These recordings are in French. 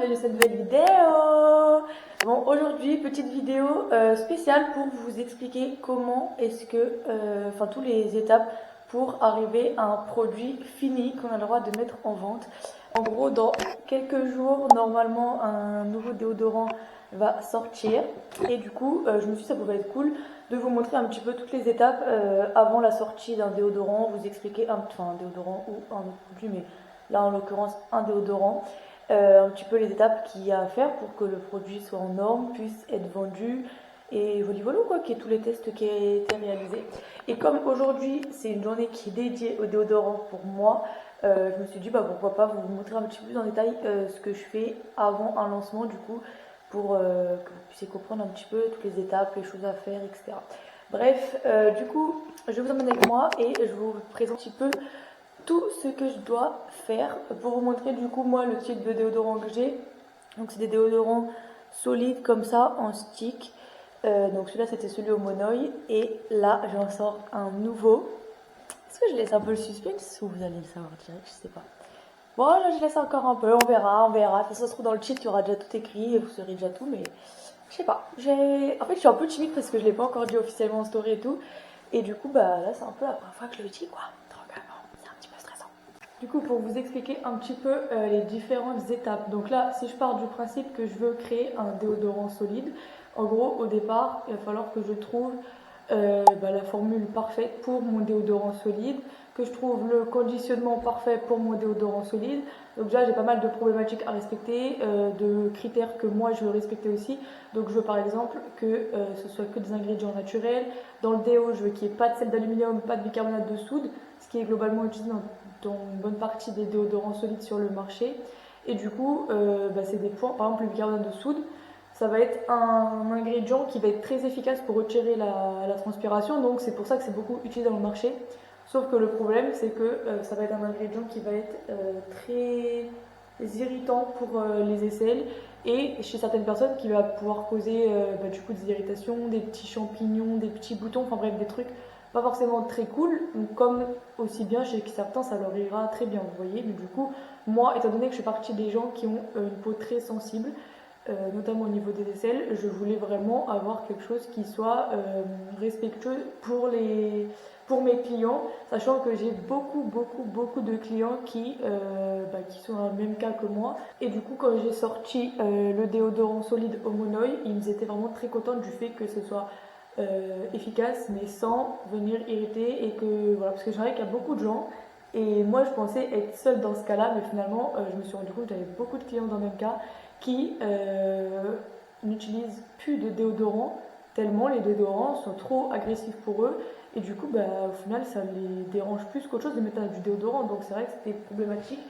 bienvenue dans cette nouvelle vidéo. Bon, aujourd'hui, petite vidéo spéciale pour vous expliquer comment est-ce que, enfin, toutes les étapes pour arriver à un produit fini qu'on a le droit de mettre en vente. En gros, dans quelques jours, normalement, un nouveau déodorant va sortir. Et du coup, je me suis dit que ça pouvait être cool de vous montrer un petit peu toutes les étapes avant la sortie d'un déodorant, vous expliquer un déodorant ou un autre produit, mais là en l'occurrence un déodorant, un petit peu les étapes qu'il y a à faire pour que le produit soit en norme, puisse être vendu et voilà quoi, qu'il y ait tous les tests qui aient été réalisés. Et comme aujourd'hui c'est une journée qui est dédiée au déodorant pour moi, je me suis dit pourquoi pas vous montrer un petit peu plus en détail ce que je fais avant un lancement du coup, pour que vous puissiez comprendre un petit peu toutes les étapes, les choses à faire, etc. Bref, du coup, je vous emmène avec moi et je vous présente un petit peu tout ce que je dois faire pour vous montrer du coup moi le type de déodorant que j'ai. Donc c'est des déodorants solides comme ça en stick. Donc celui-là c'était celui au monoï et là j'en sors un nouveau. Est-ce que je laisse un peu le suspense ou vous allez le savoir direct? Je sais pas. Bon, là, je laisse encore un peu, on verra, on verra. Ça se trouve dans le cheat, il y aura déjà tout écrit et vous saurez déjà tout, mais je sais pas. En fait, je suis un peu timide parce que je l'ai pas encore dit officiellement en story et tout. Et du coup, là, c'est un peu la première fois que je le dis, quoi. Donc, c'est un petit peu stressant. Du coup, pour vous expliquer un petit peu les différentes étapes. Donc là, si je pars du principe que je veux créer un déodorant solide, en gros, au départ, il va falloir que je trouve la formule parfaite pour mon déodorant solide, que je trouve le conditionnement parfait pour mon déodorant solide. Donc déjà j'ai pas mal de problématiques à respecter, de critères que moi je veux respecter aussi. Donc je veux par exemple que ce soit que des ingrédients naturels. Dans le déo je veux qu'il n'y ait pas de sel d'aluminium, pas de bicarbonate de soude, ce qui est globalement utilisé dans une bonne partie des déodorants solides sur le marché. Et du coup c'est des points, par exemple le bicarbonate de soude, ça va être un ingrédient qui va être très efficace pour retirer la transpiration, donc c'est pour ça que c'est beaucoup utilisé dans le marché. Sauf que le problème, c'est que ça va être un ingrédient qui va être très irritant pour les aisselles et chez certaines personnes qui va pouvoir causer du coup des irritations, des petits champignons, des petits boutons, enfin bref des trucs pas forcément très cool, comme aussi bien chez certains ça leur ira très bien, vous voyez. Mais du coup, moi, étant donné que je fais partie des gens qui ont une peau très sensible, notamment au niveau des aisselles, je voulais vraiment avoir quelque chose qui soit respectueux pour mes clients, sachant que j'ai beaucoup de clients qui sont dans le même cas que moi. Et du coup, quand j'ai sorti le déodorant solide au monoï, ils étaient vraiment très contents du fait que ce soit efficace, mais sans venir irriter. Et que voilà, parce que je savais qu'il y a beaucoup de gens. Et moi, je pensais être seule dans ce cas-là, mais finalement, je me suis rendu compte que j'avais beaucoup de clients dans le même cas qui n'utilisent plus de déodorant tellement les déodorants sont trop agressifs pour eux et du coup au final ça les dérange plus qu'autre chose de mettre du déodorant, donc c'est vrai que c'était problématique.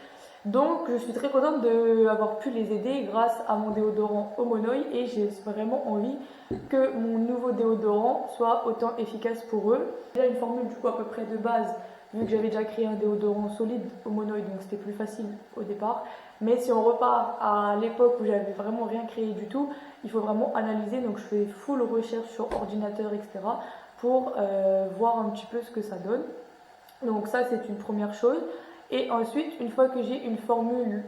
Donc je suis très contente d'avoir pu les aider grâce à mon déodorant au monoï et j'ai vraiment envie que mon nouveau déodorant soit autant efficace pour eux. J'ai une formule du coup à peu près de base vu que j'avais déjà créé un déodorant solide au monoï, donc c'était plus facile au départ. Mais si on repart à l'époque où j'avais vraiment rien créé du tout, il faut vraiment analyser. Donc je fais full recherche sur ordinateur, etc. pour voir un petit peu ce que ça donne. Donc ça c'est une première chose. Et ensuite, une fois que j'ai une formule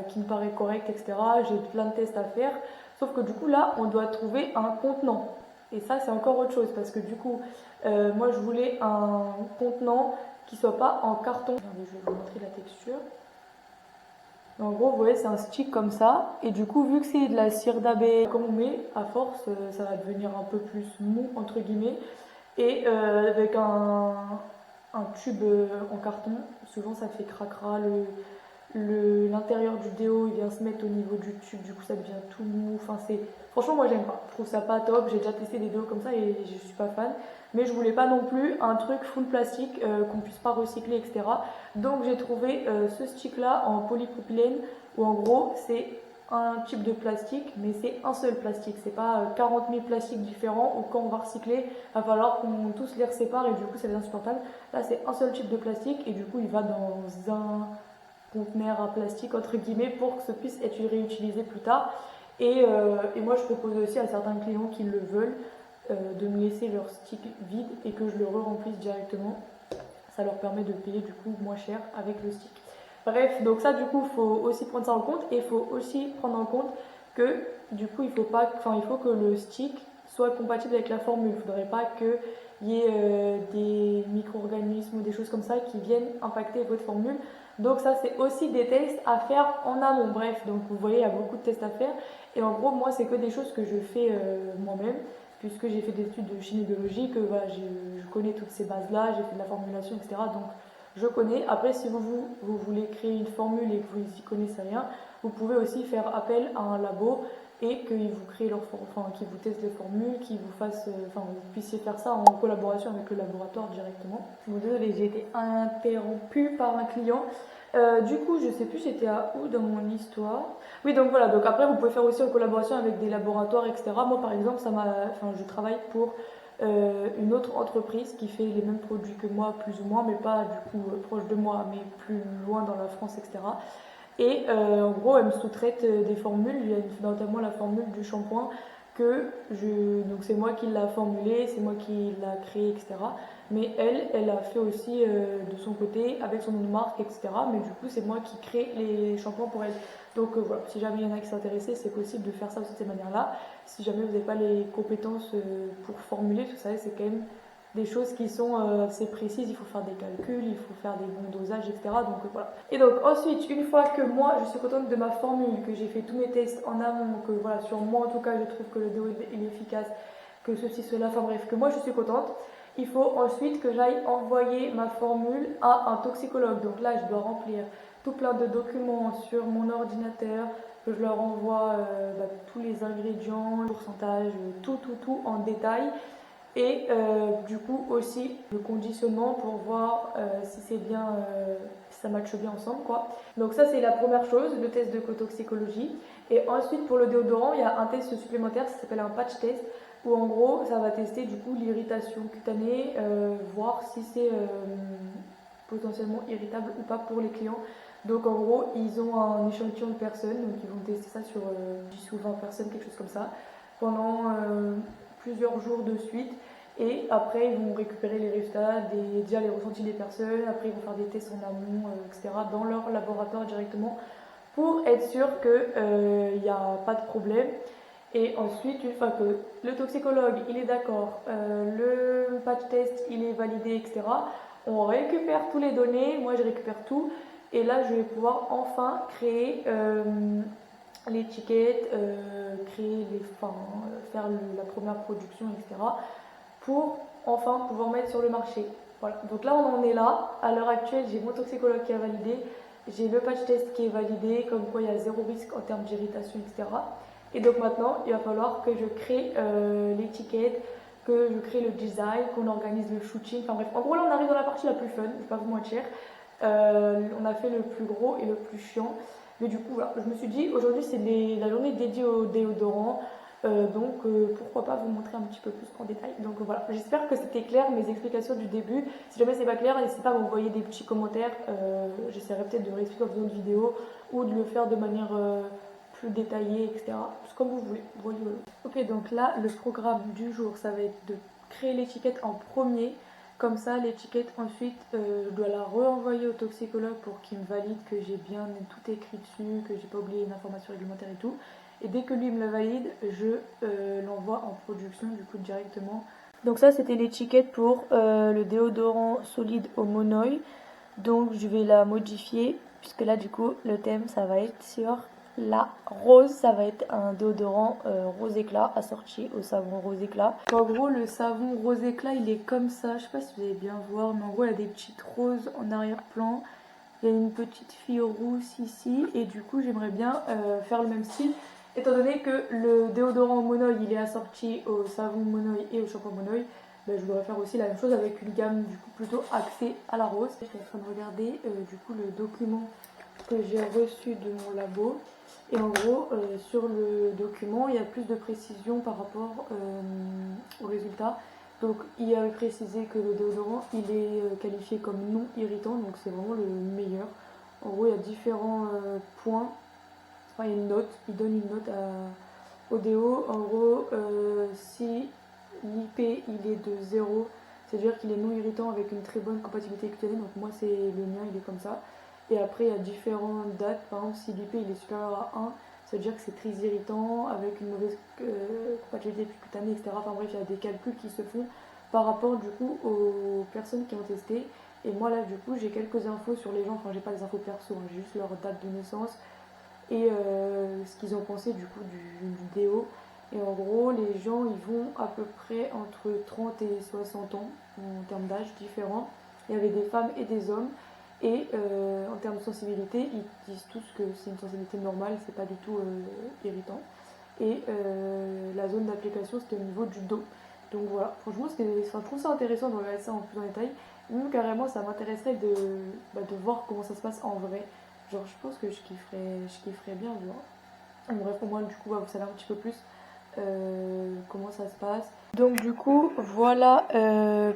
qui me paraît correcte, etc., j'ai plein de tests à faire. Sauf que du coup là, on doit trouver un contenant. Et ça c'est encore autre chose parce que du coup, moi je voulais un contenant qui soit pas en carton. Attendez, je vais vous montrer la texture. En gros, vous voyez, c'est un stick comme ça. Et du coup, vu que c'est de la cire d'abeille, comme on met, à force, ça va devenir un peu plus mou, entre guillemets. Et avec un tube en carton, souvent ça fait cracra. L'intérieur du déo, il vient se mettre au niveau du tube, du coup ça devient tout mou. Enfin, franchement, moi j'aime pas. Je trouve ça pas top. J'ai déjà testé des déos comme ça et je suis pas fan. Mais je voulais pas non plus un truc full plastique qu'on puisse pas recycler, etc. Donc j'ai trouvé ce stick là en polypropylène où en gros c'est un type de plastique, mais c'est un seul plastique. C'est pas 40 000 plastiques différents où quand on va recycler, il va falloir qu'on tous les sépare et du coup c'est insupportable. Là c'est un seul type de plastique et du coup il va dans un conteneur à plastique entre guillemets pour que ce puisse être réutilisé plus tard. Et moi je propose aussi à certains clients qui le veulent de me laisser leur stick vide et que je le re-remplisse directement. Ça leur permet de payer du coup moins cher avec le stick. Bref, donc ça du coup, il faut aussi prendre ça en compte et il faut aussi prendre en compte que du coup, il faut que le stick soit compatible avec la formule. Il ne faudrait pas qu'il y ait des micro-organismes ou des choses comme ça qui viennent impacter votre formule. Donc ça, c'est aussi des tests à faire en amont. Bref, donc vous voyez, il y a beaucoup de tests à faire. Et en gros, moi, c'est que des choses que je fais moi-même, puisque j'ai fait des études de chimie biologique, voilà, je connais toutes ces bases-là, j'ai fait de la formulation, etc. Donc je connais. Après, si vous voulez créer une formule et que vous n'y connaissez rien, vous pouvez aussi faire appel à un labo et qu'ils vous créent qu'ils vous testent les formules, qu'ils vous fassent, vous puissiez faire ça en collaboration avec le laboratoire directement. Bon, désolée, j'ai été interrompue par un client. Du coup, je sais plus j'étais à où dans mon histoire. Oui, donc voilà. Donc après, vous pouvez faire aussi en collaboration avec des laboratoires, etc. Moi, par exemple, je travaille pour une autre entreprise qui fait les mêmes produits que moi, plus ou moins, mais pas du coup proche de moi, mais plus loin dans la France, etc. Et en gros, elle me sous-traite des formules. Il y a notamment la formule du shampoing donc c'est moi qui l'a formulée, c'est moi qui l'a créée, etc. Mais elle a fait aussi de son côté avec son nom de marque, etc. Mais du coup, c'est moi qui crée les shampoings pour elle. Donc voilà, si jamais il y en a qui s'intéressent, c'est possible de faire ça de cette manière-là. Si jamais vous n'avez pas les compétences pour formuler tout ça, c'est quand même des choses qui sont assez précises, il faut faire des calculs, il faut faire des bons dosages, etc. Donc voilà. Et donc ensuite, une fois que moi je suis contente de ma formule, que j'ai fait tous mes tests en amont, que voilà, sur moi en tout cas je trouve que le déo est efficace, que ceci, cela, enfin bref, que moi je suis contente, il faut ensuite que j'aille envoyer ma formule à un toxicologue. Donc là, je dois remplir tout plein de documents sur mon ordinateur, que je leur envoie tous les ingrédients, le pourcentage, tout en détail. Et du coup aussi le conditionnement pour voir si c'est bien, si ça matche bien ensemble quoi. Donc ça c'est la première chose, le test de cotoxicologie. Et ensuite pour le déodorant, il y a un test supplémentaire, ça s'appelle un patch test, où en gros ça va tester du coup l'irritation cutanée, voir si c'est potentiellement irritable ou pas pour les clients. Donc en gros ils ont un échantillon de personnes, donc ils vont tester ça sur 10 ou 20 personnes, quelque chose comme ça, pendant plusieurs jours de suite. Et après, ils vont récupérer les résultats, déjà les ressentis des personnes. Après, ils vont faire des tests en amont, etc., dans leur laboratoire directement pour être sûr qu'il n'y a pas de problème. Et ensuite, une fois que le toxicologue il est d'accord, le patch test il est validé, etc., on récupère toutes les données. Moi, je récupère tout. Et là, je vais pouvoir enfin créer l'étiquette, faire la première production, etc. pour enfin pouvoir mettre sur le marché. Voilà. Donc là, on en est là. À l'heure actuelle, j'ai mon toxicologue qui a validé, j'ai le patch test qui est validé, comme quoi il y a zéro risque en termes d'irritation, etc. Et donc maintenant, il va falloir que je crée l'étiquette, que je crée le design, qu'on organise le shooting. Enfin bref, en gros, là, on arrive dans la partie la plus fun, je ne vais pas vous mentir. On a fait le plus gros et le plus chiant. Mais du coup, voilà, je me suis dit, aujourd'hui, c'est la journée dédiée au déodorant. Pourquoi pas vous montrer un petit peu plus en détail. Donc voilà, j'espère que c'était clair mes explications du début. Si jamais c'est pas clair, n'hésitez pas à m'envoyer des petits commentaires. J'essaierai peut-être de réexpliquer en faisant une vidéo ou de le faire de manière plus détaillée, etc. C'est comme vous voulez. Voilà. Ok, donc là, le programme du jour, ça va être de créer l'étiquette en premier. Comme ça, l'étiquette, ensuite, je dois la renvoyer au toxicologue pour qu'il me valide que j'ai bien tout écrit dessus, que j'ai pas oublié une information réglementaire et tout. Et dès que lui me le valide, je l'envoie en production du coup directement. Donc ça c'était l'étiquette pour le déodorant solide au monoï. Donc je vais la modifier puisque là du coup le thème ça va être sur la rose. Ça va être un déodorant rose éclat assorti au savon rose éclat. En gros le savon rose éclat il est comme ça. Je sais pas si vous allez bien voir mais en gros il y a des petites roses en arrière-plan. Il y a une petite fille rousse ici et du coup j'aimerais bien faire le même style. Étant donné que le déodorant monoï il est assorti au savon monoï et au shampoing monoï, je voudrais faire aussi la même chose avec une gamme du coup plutôt axée à la rose. Je suis en train de regarder du coup le document que j'ai reçu de mon labo. Et en gros, sur le document, il y a plus de précision par rapport aux résultats. Donc il avait précisé que le déodorant il est qualifié comme non irritant, donc c'est vraiment le meilleur. En gros, il y a différents points. Enfin, il y a une note, il donne une note au déo. En gros, si l'IP il est de 0, c'est-à-dire qu'il est non irritant avec une très bonne compatibilité cutanée. Donc moi c'est le mien, il est comme ça. Et après il y a différentes dates, par exemple si l'IP il est supérieur à 1, ça veut dire que c'est très irritant, avec une mauvaise compatibilité cutanée, etc. Enfin bref, il y a des calculs qui se font par rapport du coup aux personnes qui ont testé. Et moi là du coup j'ai quelques infos sur les gens, enfin j'ai pas les infos perso, hein, j'ai juste leur date de naissance et ce qu'ils ont pensé du coup du vidéo. Et en gros les gens ils vont à peu près entre 30 et 60 ans en termes d'âge différents. Il y avait des femmes et des hommes. Et en termes de sensibilité, ils disent tous que c'est une sensibilité normale, c'est pas du tout irritant. Et la zone d'application, c'était au niveau du dos. Donc voilà, franchement, je trouve ça intéressant de regarder ça en plus en détail. Même carrément, ça m'intéresserait de voir comment ça se passe en vrai. Genre, je pense que je kifferais bien voir. Bref, au moins, du coup, vous savez un petit peu plus comment ça se passe. Donc du coup voilà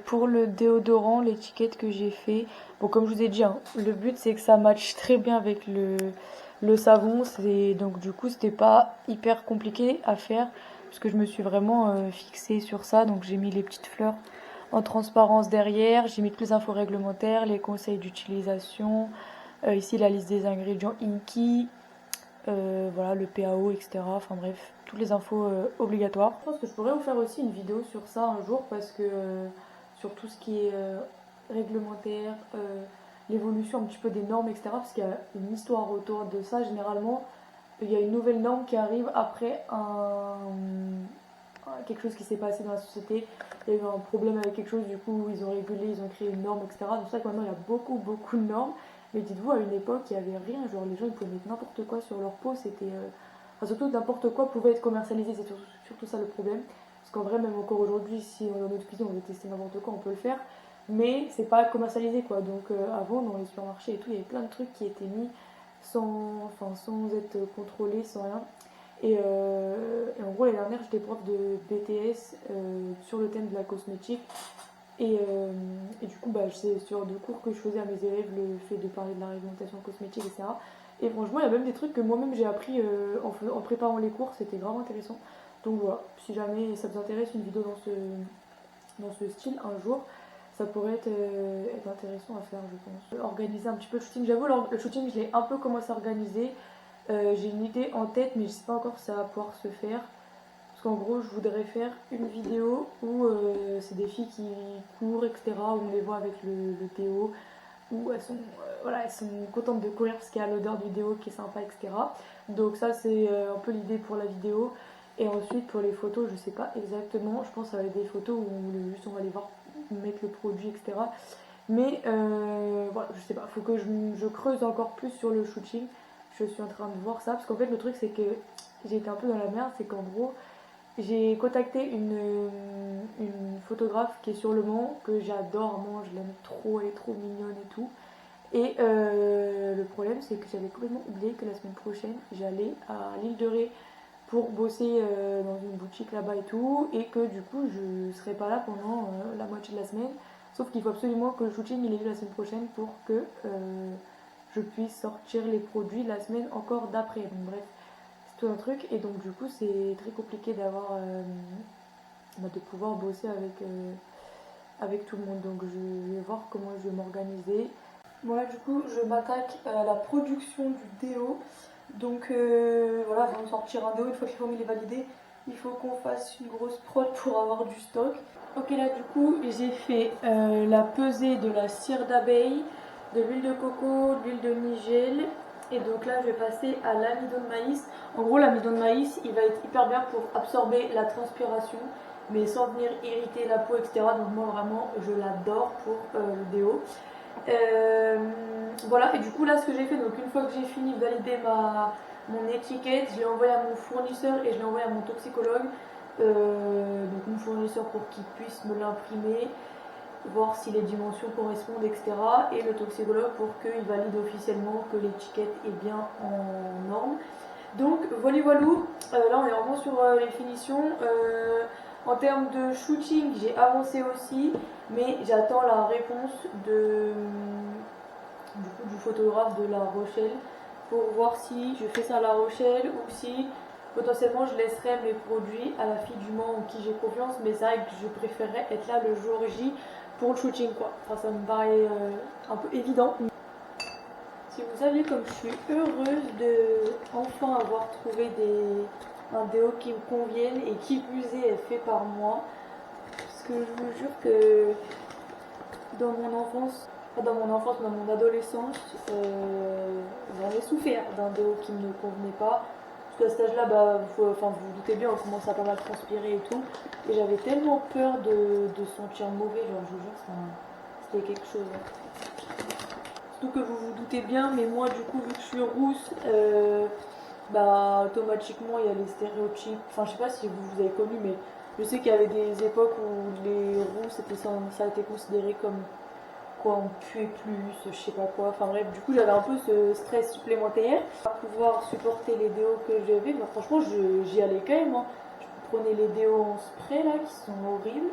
pour le déodorant, l'étiquette que j'ai fait. Bon comme je vous ai dit, hein, le but c'est que ça matche très bien avec le savon. Donc du coup c'était pas hyper compliqué à faire parce que je me suis vraiment fixée sur ça. Donc j'ai mis les petites fleurs en transparence derrière, j'ai mis toutes les infos réglementaires, les conseils d'utilisation, ici la liste des ingrédients Inky, voilà, le PAO, etc. Enfin bref, toutes les infos obligatoires. Je pense que je pourrais vous faire aussi une vidéo sur ça un jour parce que sur tout ce qui est réglementaire, l'évolution un petit peu des normes, etc. Parce qu'il y a une histoire autour de ça. Généralement, il y a une nouvelle norme qui arrive après quelque chose qui s'est passé dans la société. Il y a eu un problème avec quelque chose, du coup ils ont régulé, ils ont créé une norme, etc. C'est pour ça que maintenant il y a beaucoup de normes. Mais dites-vous, à une époque, il n'y avait rien. Genre, les gens, ils pouvaient mettre n'importe quoi sur leur peau. C'était. Enfin, surtout, n'importe quoi pouvait être commercialisé. C'est surtout ça le problème. Parce qu'en vrai, même encore aujourd'hui, si on est dans notre cuisine, on veut tester n'importe quoi, on peut le faire. Mais c'est pas commercialisé, quoi. Donc, avant, dans les supermarchés et tout, il y avait plein de trucs qui étaient mis sans être contrôlés, sans rien. Et en gros, l'année dernière, j'étais prof de BTS sur le thème de la cosmétique. Et du coup, c'est sur deux cours que je faisais à mes élèves le fait de parler de la réglementation cosmétique, etc. Et franchement, il y a même des trucs que moi-même j'ai appris en préparant les cours, c'était vraiment intéressant. Donc voilà, si jamais ça vous intéresse une vidéo dans ce style un jour, ça pourrait être intéressant à faire, je pense. Organiser un petit peu le shooting. J'avoue, le shooting, je l'ai un peu commencé à organiser. J'ai une idée en tête, mais je sais pas encore si ça va pouvoir se faire. Parce qu'en gros, je voudrais faire une vidéo où c'est des filles qui courent, etc. Où on les voit avec le déo, où elles sont contentes de courir parce qu'il y a l'odeur du déo qui est sympa, etc. Donc ça, c'est un peu l'idée pour la vidéo. Et ensuite, pour les photos, je sais pas exactement. Je pense que ça va être des photos où on va les voir mettre le produit, etc. Mais voilà, je sais pas. Faut que je creuse encore plus sur le shooting. Je suis en train de voir ça. Parce qu'en fait, le truc, c'est que j'ai été un peu dans la merde. C'est qu'en gros, j'ai contacté une photographe qui est sur Le Mans, que j'adore, moi je l'aime trop, elle est trop mignonne et tout. Et le problème c'est que j'avais complètement oublié que la semaine prochaine j'allais à l'île de Ré pour bosser dans une boutique là-bas et tout, et que du coup je serai pas là pendant la moitié de la semaine. Sauf qu'il faut absolument que le shooting il ait lieu la semaine prochaine pour que je puisse sortir les produits la semaine encore d'après. Donc bref, tout un truc, et donc du coup c'est très compliqué d'avoir de pouvoir bosser avec tout le monde. Donc je vais voir comment je vais m'organiser. Voilà, du coup je m'attaque à la production du déo. Donc voilà, avant de sortir un déo, une fois que la formule est validée, il faut qu'on fasse une grosse prod pour avoir du stock. Ok, là du coup j'ai fait la pesée de la cire d'abeille, de l'huile de coco, de l'huile de nigel. Et donc là je vais passer à l'amidon de maïs. En gros l'amidon de maïs il va être hyper bien pour absorber la transpiration mais sans venir irriter la peau, etc. Donc moi vraiment je l'adore pour le déo. Voilà, et du coup là ce que j'ai fait, donc une fois que j'ai fini de valider mon étiquette, je l'ai envoyé à mon fournisseur et je l'ai envoyé à mon toxicologue. Donc mon fournisseur pour qu'il puisse me l'imprimer, voir si les dimensions correspondent, etc. Et le toxicologue pour qu'il valide officiellement que l'étiquette est bien en norme. Donc voilà, là on est vraiment sur les finitions. En termes de shooting, j'ai avancé aussi, mais j'attends la réponse du photographe de La Rochelle pour voir si je fais ça à La Rochelle ou si potentiellement je laisserai mes produits à la fille du Mans en qui j'ai confiance. Mais c'est vrai que je préférerais être là le jour J pour le shooting, quoi. Enfin, ça me paraît un peu évident. Si vous saviez comme je suis heureuse de enfin avoir trouvé un déo qui me convienne et qui plus est fait par moi. Parce que je vous jure que dans mon enfance, dans mon adolescence, j'en ai souffert d'un déo qui ne me convenait pas. Parce qu'à cet âge-là, vous vous doutez bien, on commence à pas mal transpirer et tout. Et j'avais tellement peur de sentir mauvais, genre je vous jure, c'était quelque chose. Surtout que vous vous doutez bien, mais moi du coup, vu que je suis rousse, automatiquement il y a les stéréotypes. Enfin, je sais pas si vous avez connu, mais je sais qu'il y avait des époques où les rousses, ça a été considéré comme quoi on puait plus, je sais pas quoi. Enfin bref, du coup j'avais un peu ce stress supplémentaire. Pour pouvoir supporter les déos que j'avais, franchement j'y allais quand même. Hein. Je prenais les déos en spray là qui sont horribles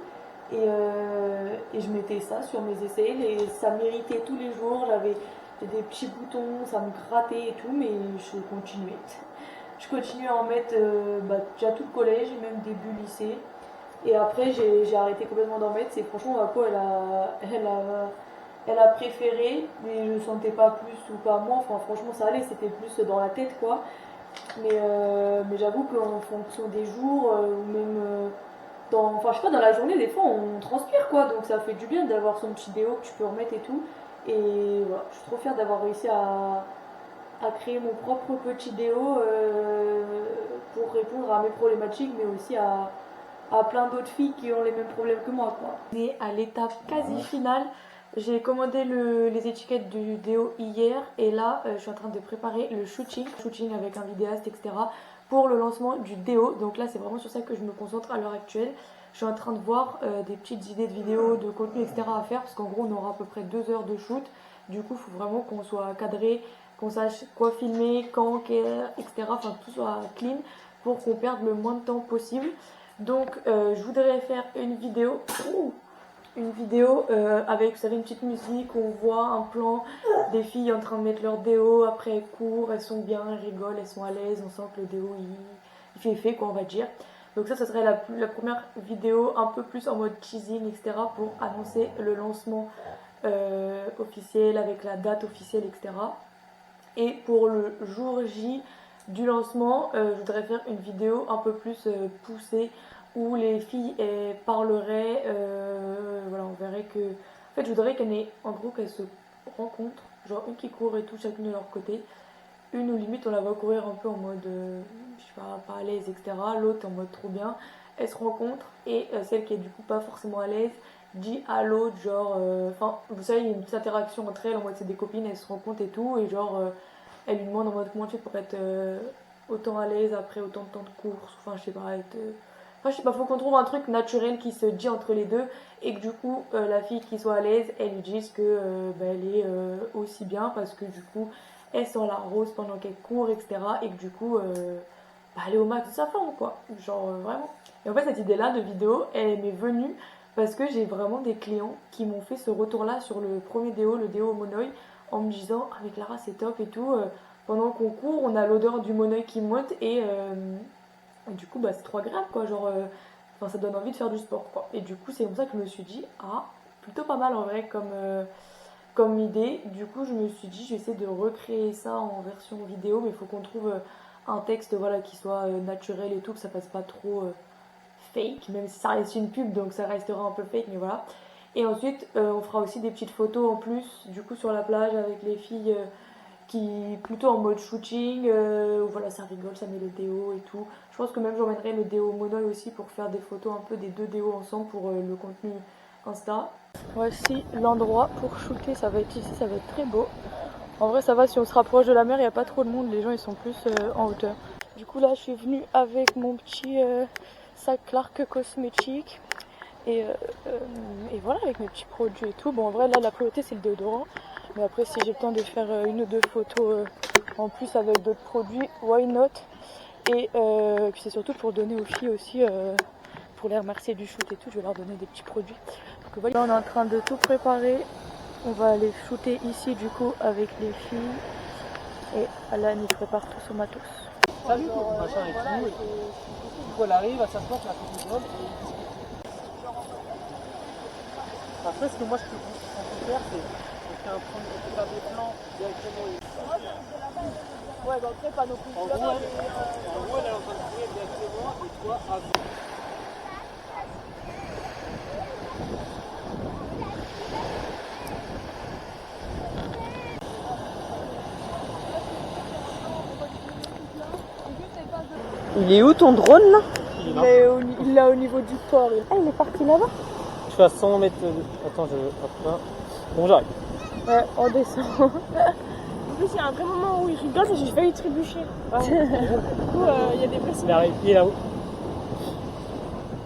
et je mettais ça sur mes aisselles et ça m'irritait tous les jours. J'avais des petits boutons, ça me grattait et tout, mais je continuais. Je continuais à en mettre déjà tout le collège et même début lycée. Et après j'ai arrêté complètement d'en mettre. C'est franchement ma peau elle a préféré, mais je ne sentais pas plus ou pas moins. Enfin, franchement, ça allait, c'était plus dans la tête, quoi. Mais j'avoue qu'en fonction des jours, ou même je sais pas, dans la journée, des fois, on transpire, quoi. Donc, ça fait du bien d'avoir son petit déo que tu peux remettre et tout. Et voilà, je suis trop fière d'avoir réussi à créer mon propre petit déo pour répondre à mes problématiques, mais aussi à plein d'autres filles qui ont les mêmes problèmes que moi, quoi. On est à l'étape quasi finale. J'ai commandé les étiquettes du déo hier et là je suis en train de préparer le shooting avec un vidéaste, etc. pour le lancement du déo. Donc là c'est vraiment sur ça que je me concentre à l'heure actuelle. Je suis en train de voir des petites idées de vidéos, de contenu, etc. à faire parce qu'en gros on aura à peu près 2 heures de shoot. Du coup il faut vraiment qu'on soit cadré, qu'on sache quoi filmer, quand, etc. Enfin que tout soit clean pour qu'on perde le moins de temps possible. Donc je voudrais faire une vidéo avec, vous savez, une petite musique où on voit un plan des filles en train de mettre leur déo, après elles courent, elles sont bien, elles rigolent, elles sont à l'aise, on sent que le déo il fait effet, quoi, on va dire. Donc ça serait la première vidéo un peu plus en mode teasing, etc. pour annoncer le lancement officiel avec la date officielle, etc. Et pour le jour J du lancement, je voudrais faire une vidéo un peu plus poussée où les filles parleraient, voilà, on verrait que... En fait, je voudrais qu'elles se rencontrent, genre une qui court et tout, chacune de leur côté. Une où limite on la voit courir un peu en mode, je sais pas à l'aise, etc. L'autre en mode trop bien. Elles se rencontrent et celle qui est du coup pas forcément à l'aise dit à l'autre, genre, vous savez, il y a une petite interaction entre elles, en mode c'est des copines, elles se rencontrent et tout, et genre, elle lui demande en mode comment tu fais pour être autant à l'aise après autant de temps de course, enfin je sais pas, je sais pas, faut qu'on trouve un truc naturel qui se dit entre les deux et que du coup la fille qui soit à l'aise, elle lui dise que elle est aussi bien parce que du coup elle sent la rose pendant qu'elle court, etc. Et que du coup elle est au max de sa forme, quoi, genre vraiment. Et en fait cette idée là de vidéo, elle m'est venue parce que j'ai vraiment des clients qui m'ont fait ce retour là sur le premier déo, le déo au monoï, en me disant avec Lara c'est top et tout, pendant qu'on court on a l'odeur du monoï qui monte et du coup c'est trop agréable, quoi, genre ça donne envie de faire du sport, quoi. Et du coup c'est comme ça que je me suis dit plutôt pas mal en vrai comme idée. Du coup je me suis dit je vais essayer de recréer ça en version vidéo, mais il faut qu'on trouve un texte, voilà, qui soit naturel et tout, que ça fasse pas trop fake, même si ça reste une pub donc ça restera un peu fake, mais voilà. Et ensuite on fera aussi des petites photos en plus du coup sur la plage avec les filles qui plutôt en mode shooting, où voilà, ça rigole, ça met le déo et tout. Je pense que même j'emmènerai le déo monoï aussi pour faire des photos un peu des deux déos ensemble pour le contenu Insta. Voici l'endroit pour shooter, ça va être ici, ça va être très beau. En vrai ça va, si on se rapproche de la mer, il n'y a pas trop de monde, les gens ils sont plus en hauteur. Du coup là je suis venue avec mon petit sac Clark cosmétique et voilà, avec mes petits produits et tout. Bon en vrai là la priorité c'est le déodorant, mais après si j'ai le temps de faire une ou deux photos en plus avec d'autres produits, why not. Et puis c'est surtout pour donner aux filles aussi, pour les remercier du shoot et tout, je vais leur donner des petits produits. Donc voilà, on est en train de tout préparer, on va aller shooter ici du coup avec les filles et Alan il prépare tout son matos. Salut, machin et tout. Du coup elle arrive, elle s'assoit, elle a fait du job. Après, ce que moi je peux faire, c'est faire des plans directement. Ouais, bah après, pas non plus. En gros, elle est en train de courir directement et toi avant. Il est où ton drone là? Il est Là au niveau du port. Ah, il est parti là-bas? Je suis à 100 mètres. Attends, hop là. Bon, j'arrive. Ouais, on descend. En plus, il y a un vrai moment où il rigole et j'ai failli trébucher. Du coup, il y a des blessés. Il arrive, il est là-haut.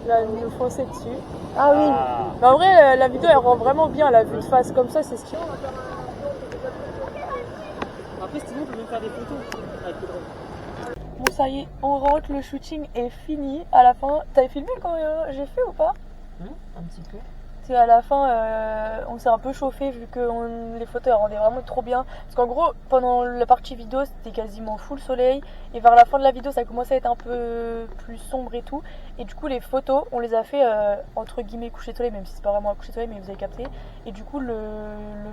Là, il nous fonçait dessus. Ah oui. Mais en vrai, la vidéo elle rend vraiment bien. La vue de face comme ça, c'est ce qui. Après, Steven, on peut même faire des photos avec le drone. Bon, ça y est, on rentre, le shooting est fini. À la fin, t'avais filmé quand j'ai fait ou pas? Un petit peu. C'est à la fin, on s'est un peu chauffé vu que les photos elles rendaient vraiment trop bien. Parce qu'en gros, pendant la partie vidéo, c'était quasiment full soleil. Et vers la fin de la vidéo, ça commençait à être un peu plus sombre et tout. Et du coup, les photos, on les a fait entre guillemets coucher de soleil, même si c'est pas vraiment un coucher de soleil, mais vous avez capté. Et du coup, le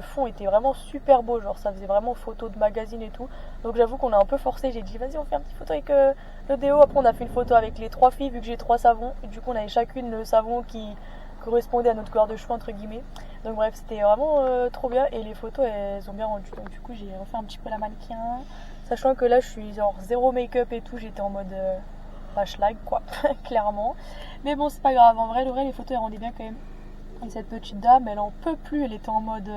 fond était vraiment super beau. Genre, ça faisait vraiment photo de magazine et tout. Donc, j'avoue qu'on a un peu forcé. J'ai dit, vas-y, on fait un petit photo avec le déo. Après, on a fait une photo avec les 3 filles, vu que j'ai 3 savons. Et du coup, on avait chacune le savon qui correspondait à notre couleur de cheveux entre guillemets. Donc bref, c'était vraiment trop bien et les photos elles ont bien rendu. Donc du coup j'ai refait un petit peu la mannequin, sachant que là je suis genre zéro make-up et tout, j'étais en mode schlag quoi, clairement. Mais bon c'est pas grave, en vrai les photos elles rendaient bien quand même. Et cette petite dame elle en peut plus, elle était en mode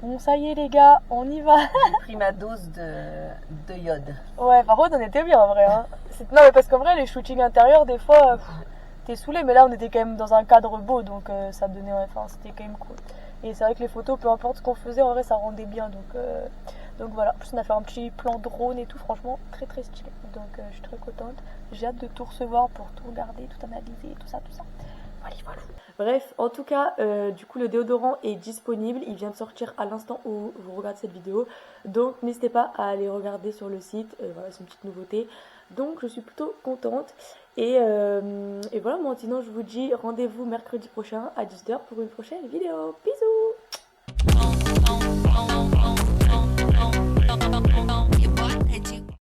bon ça y est les gars, on y va. J'ai pris ma dose de iode. Ouais par contre on était bien en vrai hein. Non mais parce qu'en vrai les shootings intérieurs des fois t'es saoulé, mais là on était quand même dans un cadre beau donc ça donnait, enfin c'était quand même cool. Et c'est vrai que les photos, peu importe ce qu'on faisait, en vrai ça rendait bien donc voilà. En plus on a fait un petit plan drone et tout, franchement très très stylé. Donc je suis très contente, j'ai hâte de tout recevoir pour tout regarder, tout analyser, tout ça. Voilà, voilà. Bref, en tout cas, du coup le déodorant est disponible, il vient de sortir à l'instant où vous regardez cette vidéo. Donc n'hésitez pas à aller regarder sur le site, voilà c'est une petite nouveauté. Donc je suis plutôt contente. Et voilà, moi sinon je vous dis rendez-vous mercredi prochain à 10h pour une prochaine vidéo. Bisous!